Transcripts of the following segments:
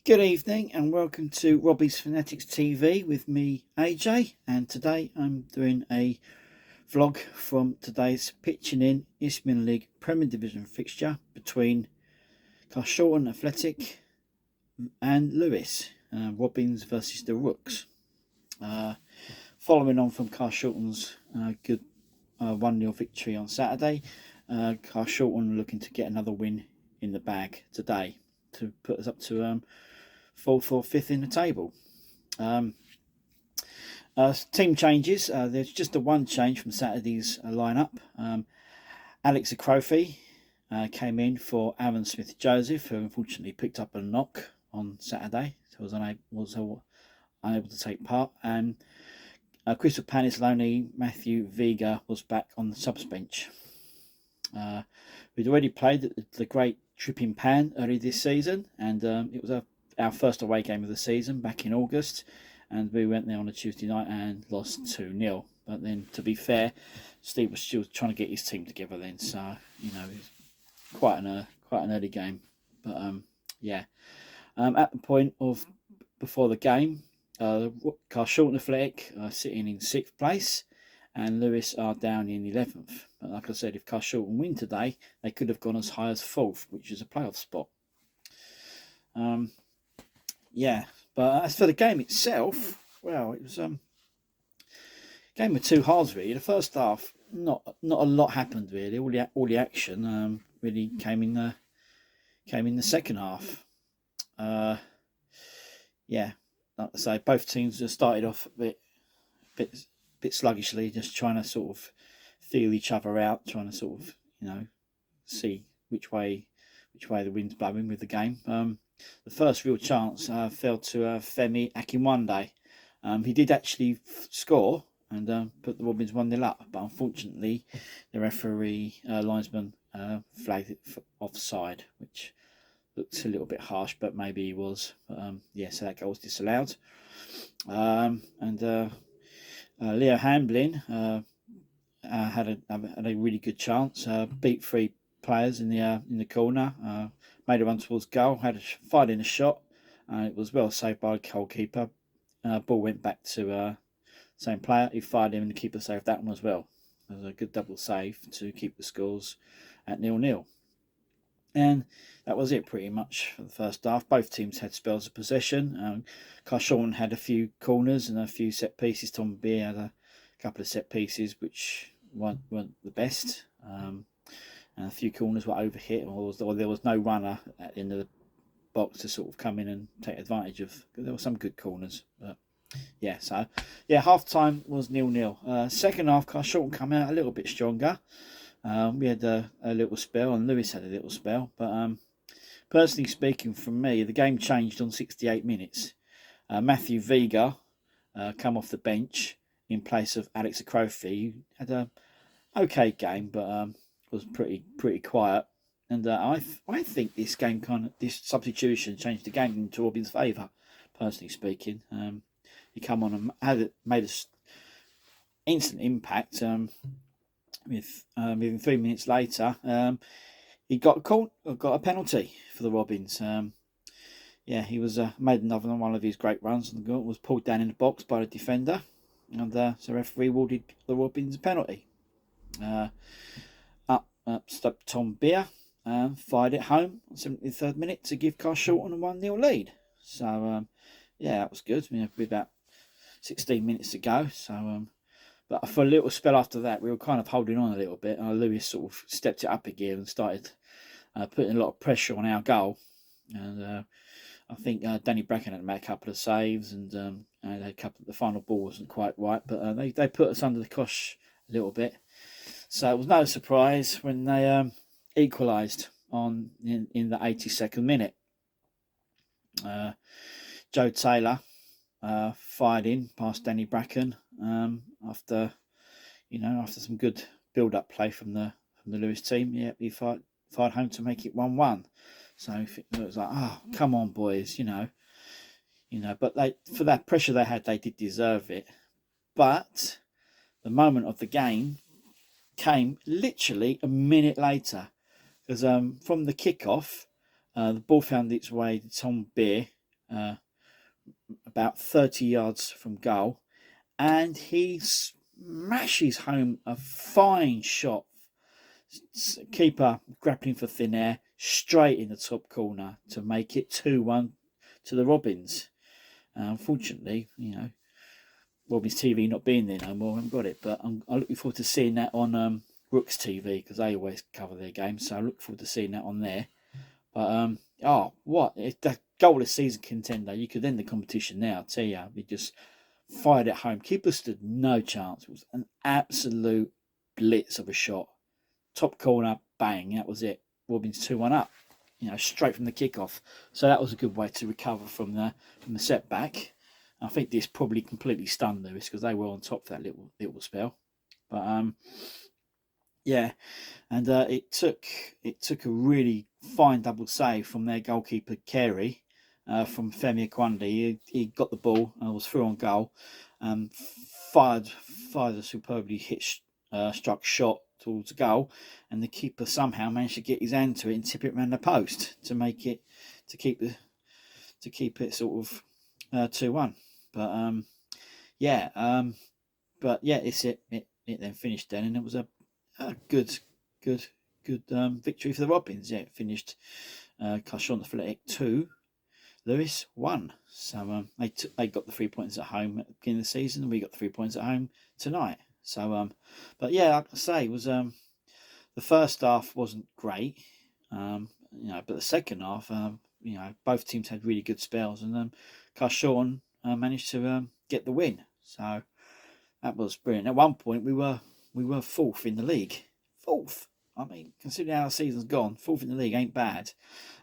Good evening and welcome to Robbie's Fanatics TV with me, AJ, and today I'm doing a vlog from today's pitching in Isthmian League Premier Division fixture between Carshalton Athletic and Lewes, Robins versus the Rooks. Following on from Carshalton's good 1-0 victory on Saturday, Carshalton looking to get another win in the bag today to put us up to 4th or 5th in the table. Team changes. There's just the one change from Saturday's lineup. Alex Akrofi came in for Aaron Smith-Joseph, who unfortunately picked up a knock on Saturday, so was unable to take part. And Crystal Palace loanee Matthew Vega was back on the subs bench. We'd already played at the Great Tripping Pan early this season, and it was our first away game of the season back in August, and we went there on a Tuesday night and lost 2-0. But then, to be fair, Steve was still trying to get his team together then, so it was quite an early game. But at the point of before the game, Carshalton Athletic are sitting in 6th place, and Lewes are down in 11th. But like I said, if Carshalton win today, they could have gone as high as 4th, which is a playoff spot. But as for the game itself, well, it was a game with two halves really. The first half, not a lot happened really. All the action really came in the second half. Like I say, both teams just started off a bit sluggishly, just trying to sort of feel each other out, trying to sort of see which way the wind's blowing with the game. The first real chance fell to Femi Akinwande. He did actually score and put the Robins 1-0 up, but unfortunately the referee linesman flagged it for offside, which looked a little bit harsh, but maybe he was. So that goal was disallowed. Leo Hamblin had a really good chance, beat 3 players in the corner, made a run towards goal, fired in a shot, and it was well saved by the goalkeeper. Ball went back to same player. He fired him, and the keeper saved that one as well. It was a good double save to keep the scores at 0-0. And that was it pretty much for the first half. Both teams had spells of possession. Carshalton had a few corners and a few set pieces. Tom Beer had a couple of set pieces which weren't the best. And a few corners were overhit, or there was no runner at the end of the box to sort of come in and take advantage of. There were some good corners, but half time was 0-0. Second half, Carshalton come out a little bit stronger. We had a little spell, and Lewes had a little spell. But personally speaking, from me, the game changed on 68 minutes. Matthew Vega come off the bench in place of Alex Akrofi. He had a okay game, but was pretty quiet. And I think this substitution changed the game into Robin's favour. Personally speaking, he come on and made an instant impact. Within 3 minutes later, he got a penalty for the Robins. He was made another one of his great runs and was pulled down in the box by the defender, and so the referee awarded the Robins a penalty. Up stepped Tom Beer, fired it home on 73rd minute to give Carshalton a 1-0 lead. So that was good. With about 16 minutes to go. So but for a little spell after that, we were kind of holding on a little bit. Lewes sort of stepped it up again and started putting a lot of pressure on our goal. And I think Danny Bracken had made a couple of saves, and the final ball wasn't quite right, but they put us under the cosh a little bit. So it was no surprise when they equalised in the 82nd minute. Joe Taylor fired in past Danny Bracken after some good build-up play from the Lewes team. Yeah, he fired home to make it 1-1. So it was like, oh, come on, boys, But for that pressure they had, they did deserve it. But the moment of the game came literally a minute later, because from the kickoff, the ball found its way to Tom Beer, about 30 yards from goal, and he smashes home a fine shot. Keeper grappling for thin air, straight in the top corner to make it 2-1 to the Robins. Unfortunately, Robins TV not being there no more, I haven't got it, but I'm looking forward to seeing that on Rooks TV, because they always cover their games, so I look forward to seeing that on there. But if the goalless season contender, you could end the competition now. I tell you, we just fired it home. Keeper stood no chance. It was an absolute blitz of a shot, top corner, bang. That was it. Robins 2-1 up. Straight from the kickoff. So that was a good way to recover from the setback. I think this probably completely stunned Lewes, because they were on top for that little spell. But yeah, and it took a really fine double save from their goalkeeper Carey, from Femi Akwande. He got the ball and was through on goal. Fired a superbly struck shot towards goal, and the keeper somehow managed to get his hand to it and tip it around the post to make it to keep it sort of 2-1. But it's it then finished then, and it was a good victory for the Robins. Yeah, it finished Carshalton Athletic 2, Lewes 1. So they got the 3 points at home at the beginning of the season, and we got the 3 points at home tonight. So but yeah, like I say, it was the first half wasn't great, but the second half, both teams had really good spells, and Carshalton managed to get the win. So that was brilliant. At one point, we were fourth in the league. Fourth. I mean, considering how the season's gone, fourth in the league ain't bad.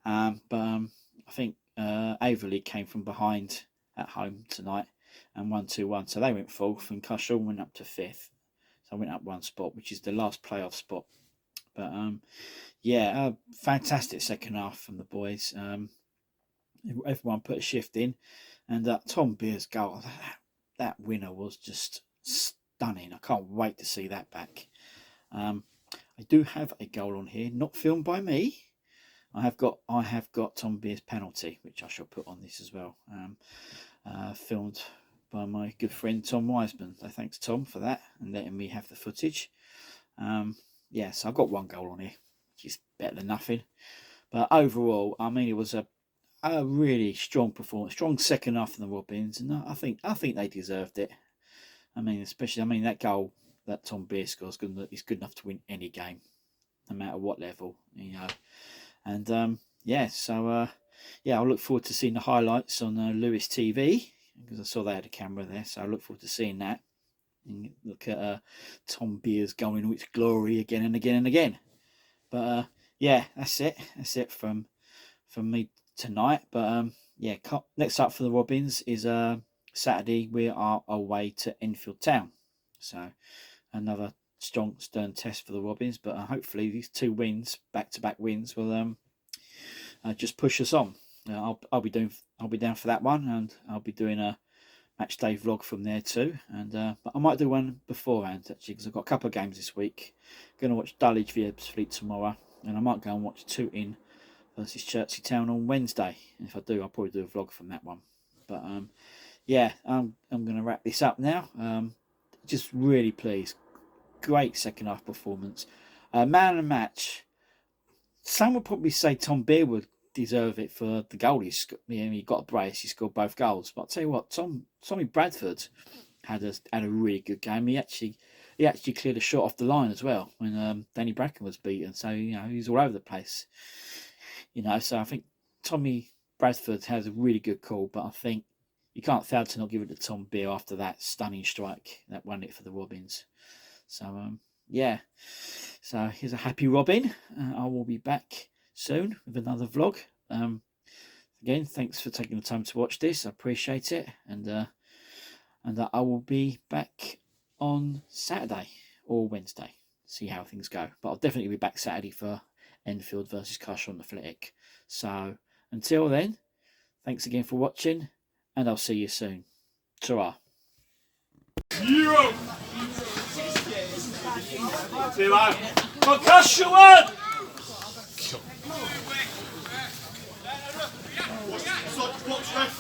But I think Averley came from behind at home tonight and won 2-1. So they went fourth, and Carshalton went up to fifth. So I went up one spot, which is the last playoff spot. But fantastic second half from the boys. Everyone put a shift in, and Tom Beer's goal, that winner was just stunning. I can't wait to see that back. I do have a goal on here, not filmed by me. I have got Tom Beer's penalty, which I shall put on this as well. Filmed by my good friend Tom Wiseman. So thanks, Tom, for that and letting me have the footage. So I've got one goal on here, which is better than nothing. But overall, I mean, it was a really strong performance, strong second half from the Robins, and I think they deserved it. I mean, especially that goal that Tom Beer scores is good enough to win any game, no matter what level, And I'll look forward to seeing the highlights on Lewes TV, because I saw they had a camera there, so I look forward to seeing that. And look at Tom Beer's going in its glory again and again and again. But that's it. That's it from me tonight. But next up for the Robins is Saturday. We are away to Enfield Town, so another strong stern test for the Robins. But hopefully these 2 wins, back-to-back wins, will just push us on. I'll be down for that one, and I'll be doing a match day vlog from there too. And but I might do one beforehand actually, because I've got a couple of games this week. Going to watch Dulwich v Ebbsfleet tomorrow, and I might go and watch Tooting versus Chertsey Town on Wednesday. And if I do, I'll probably do a vlog from that one. But I'm going to wrap this up now. Just really pleased. Great second half performance. Man of the match. Some would probably say Tom Beer would deserve it for the goal he got a brace. He scored both goals. But I'll tell you what, Tommy Bradford had a really good game. He actually cleared a shot off the line as well when Danny Bracken was beaten. So he's all over the place. So I think Tommy Bradford has a really good call, but I think you can't fail to not give it to Tom Beer after that stunning strike that won it for the Robins. So so here's a happy Robin. I will be back soon with another vlog. Again, thanks for taking the time to watch this. I appreciate it, and I will be back on Saturday or Wednesday. See how things go, but I'll definitely be back Saturday for Enfield versus Carshalton Athletic. So until then, thanks again for watching, and I'll see you soon. Ta-ra. Concussion! What's ref?